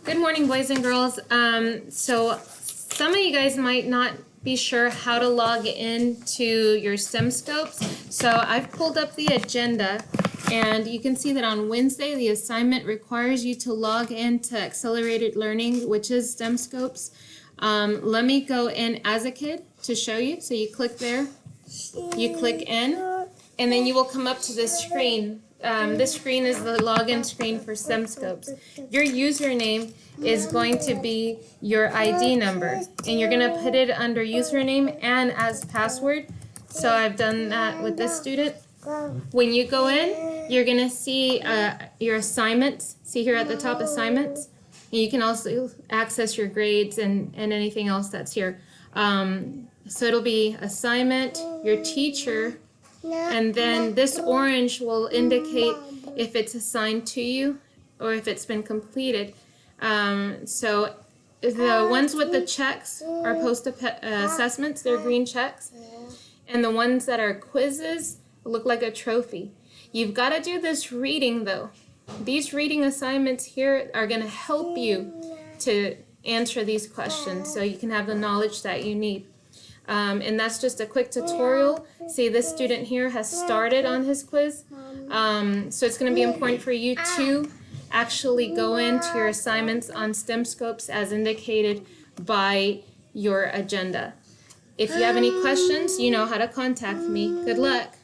Good morning, boys and girls. So some of you guys might not be sure how to log in to your STEMscopes. So I've pulled up the agenda, and you can see that on Wednesday the assignment requires you to log in to Accelerated Learning, which is STEMscopes. Let me go in as a kid to show you. So you click there, you click in, and then you will come up to this screen. This screen is the login screen for STEMscopes. Your username is going to be your ID number, and you're going to put it under username and as password. So I've done that with this student. When you go in, you're going to see your assignments. See here at the top, assignments. And you can also access your grades and anything else that's here. So it'll be assignment, your teacher, and then this orange will indicate if it's assigned to you or if it's been completed. So the ones with the checks are post-assessments, they're green checks. And the ones that are quizzes look like a trophy. You've got to do this reading though. These reading assignments here are going to help you to answer these questions so you can have the knowledge that you need. And that's just a quick tutorial. See, this student here has started on his quiz. So it's going to be important for you to actually go into your assignments on STEMscopes as indicated by your agenda. If you have any questions, you know how to contact me. Good luck.